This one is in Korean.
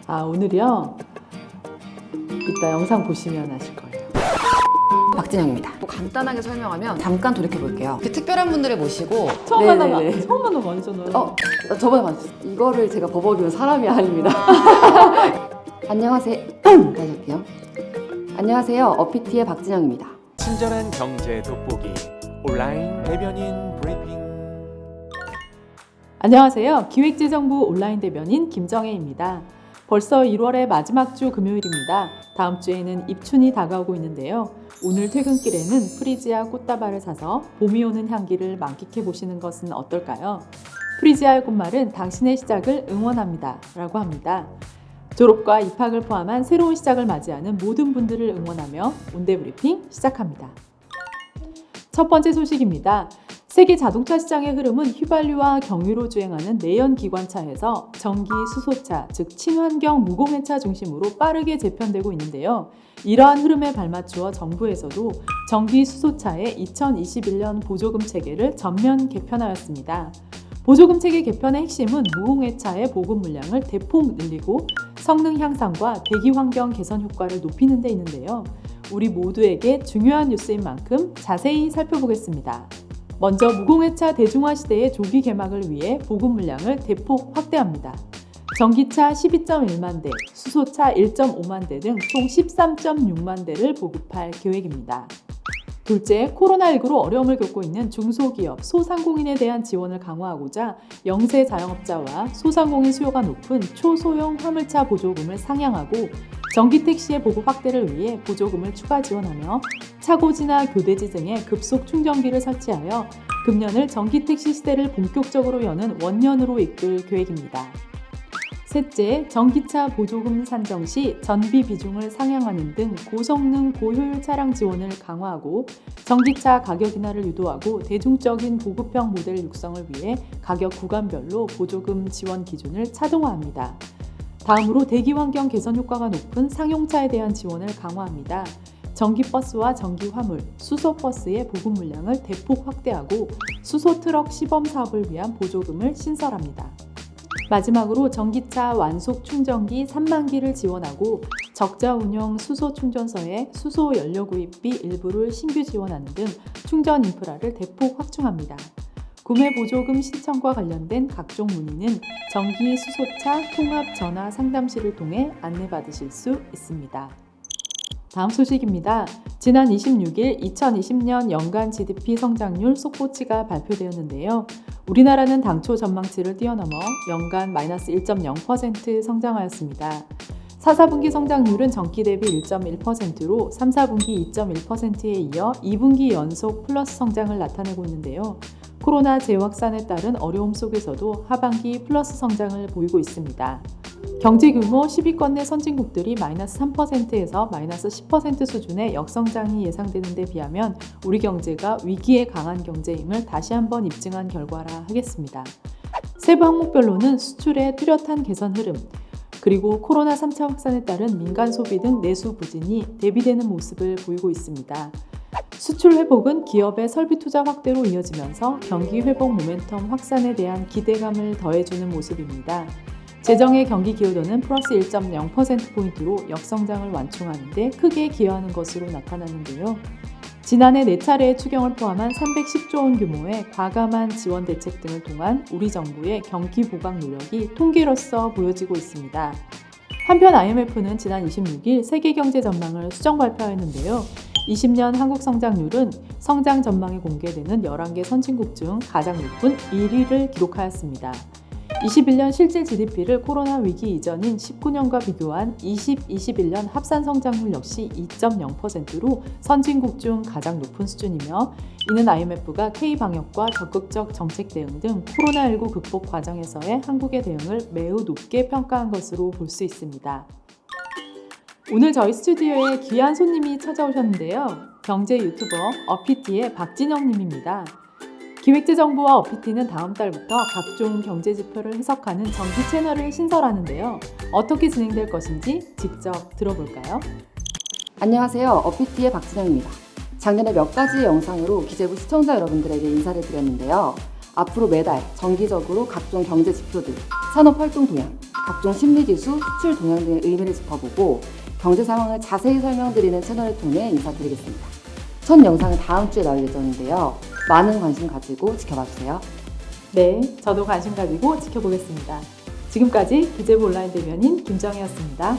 오늘이요? 이따 영상 보시면 아실 거예요. 박진영입니다. 간단하게 설명하면 잠깐 돌이켜볼게요. 특별한 분들을 모시고 처음 만나면 완전 저번에 봤어요. 이거를 제가 버벅이면 사람이 아닙니다. 안녕하세요. 다시 할게요. 안녕하세요. 어피티의 박진영입니다. 친절한 경제 돋보기 온라인 대변인 브리핑. 안녕하세요. 기획재정부 온라인 대변인 김정혜입니다. 벌써 1월의 마지막 주 금요일입니다. 다음 주에는 입춘이 다가오고 있는데요. 오늘 퇴근길에는 프리지아 꽃다발을 사서 봄이 오는 향기를 만끽해 보시는 것은 어떨까요? 프리지아의 꽃말은 당신의 시작을 응원합니다 라고 합니다. 졸업과 입학을 포함한 새로운 시작을 맞이하는 모든 분들을 응원하며 온대브리핑 시작합니다. 첫 번째 소식입니다. 세계 자동차 시장의 흐름은 휘발유와 경유로 주행하는 내연 기관차에서 전기 수소차, 즉 친환경 무공해차 중심으로 빠르게 재편되고 있는데요. 이러한 흐름에 발맞추어 정부에서도 전기 수소차의 2021년 보조금 체계를 전면 개편하였습니다. 보조금 체계 개편의 핵심은 무공해차의 보급 물량을 대폭 늘리고 성능 향상과 대기 환경 개선 효과를 높이는 데 있는데요. 우리 모두에게 중요한 뉴스인 만큼 자세히 살펴보겠습니다. 먼저 무공해차 대중화 시대의 조기 개막을 위해 보급 물량을 대폭 확대합니다. 전기차 12.1만 대, 수소차 1.5만 대 등 총 13.6만 대를 보급할 계획입니다. 둘째, 코로나19로 어려움을 겪고 있는 중소기업, 소상공인에 대한 지원을 강화하고자 영세 자영업자와 소상공인 수요가 높은 초소형 화물차 보조금을 상향하고 전기택시의 보급 확대를 위해 보조금을 추가 지원하며 차고지나 교대지 등에 급속 충전기를 설치하여 금년을 전기택시 시대를 본격적으로 여는 원년으로 이끌 계획입니다. 셋째, 전기차 보조금 산정 시 전비 비중을 상향하는 등 고성능 고효율 차량 지원을 강화하고 전기차 가격 인하를 유도하고 대중적인 보급형 모델 육성을 위해 가격 구간별로 보조금 지원 기준을 차등화합니다. 다음으로 대기 환경 개선 효과가 높은 상용차에 대한 지원을 강화합니다. 전기버스와 전기화물, 수소버스의 보급 물량을 대폭 확대하고 수소트럭 시범 사업을 위한 보조금을 신설합니다. 마지막으로 전기차 완속 충전기 3만 기를 지원하고 적자 운영 수소 충전소에 수소 연료 구입비 일부를 신규 지원하는 등 충전 인프라를 대폭 확충합니다. 구매 보조금 신청과 관련된 각종 문의는 전기 수소차 통합 전화 상담실을 통해 안내받으실 수 있습니다. 다음 소식입니다. 지난 26일 2020년 연간 GDP 성장률 속보치가 발표되었는데요. 우리나라는 당초 전망치를 뛰어넘어 연간 마이너스 1.0% 성장하였습니다. 4, 4분기 성장률은 전기 대비 1.1%로 3, 4분기 2.1%에 이어 2분기 연속 플러스 성장을 나타내고 있는데요. 코로나 재확산에 따른 어려움 속에서도 하반기 플러스 성장을 보이고 있습니다. 경제 규모 10위권 내 선진국들이 마이너스 3%에서 마이너스 10% 수준의 역성장이 예상되는 데 비하면 우리 경제가 위기에 강한 경제임을 다시 한번 입증한 결과라 하겠습니다. 세부 항목별로는 수출의 뚜렷한 개선 흐름, 그리고 코로나 3차 확산에 따른 민간 소비 등 내수 부진이 대비되는 모습을 보이고 있습니다. 수출 회복은 기업의 설비 투자 확대로 이어지면서 경기 회복 모멘텀 확산에 대한 기대감을 더해주는 모습입니다. 재정의 경기 기여도는 플러스 1.0%포인트로 역성장을 완충하는 데 크게 기여하는 것으로 나타나는데요. 지난해 4차례의 추경을 포함한 310조 원 규모의 과감한 지원 대책 등을 통한 우리 정부의 경기 보강 노력이 통계로서 보여지고 있습니다. 한편 IMF는 지난 26일 세계 경제 전망을 수정 발표했는데요. 20년 한국 성장률은 성장 전망이 공개되는 11개 선진국 중 가장 높은 1위를 기록하였습니다. 21년 실질 GDP를 코로나 위기 이전인 19년과 비교한 2021년 합산 성장률 역시 2.0%로 선진국 중 가장 높은 수준이며 이는 IMF가 K-방역과 적극적 정책 대응 등 코로나19 극복 과정에서의 한국의 대응을 매우 높게 평가한 것으로 볼 수 있습니다. 오늘 저희 스튜디오에 귀한 손님이 찾아오셨는데요. 경제 유튜버 어피티의 박진영 님입니다. 기획재정부와 어피티는 다음 달부터 각종 경제 지표를 해석하는 정기 채널을 신설하는데요. 어떻게 진행될 것인지 직접 들어볼까요? 안녕하세요. 어피티의 박진영입니다. 작년에 몇 가지 영상으로 기재부 시청자 여러분들에게 인사를 드렸는데요. 앞으로 매달 정기적으로 각종 경제 지표들, 산업활동 동향, 각종 심리지수, 수출 동향 등의 의미를 짚어보고 경제 상황을 자세히 설명드리는 채널을 통해 인사드리겠습니다. 첫 영상은 다음 주에 나올 예정인데요. 많은 관심 가지고 지켜봐 주세요. 네, 저도 관심 가지고 지켜보겠습니다. 지금까지 기재부 온라인 대변인 김정혜였습니다.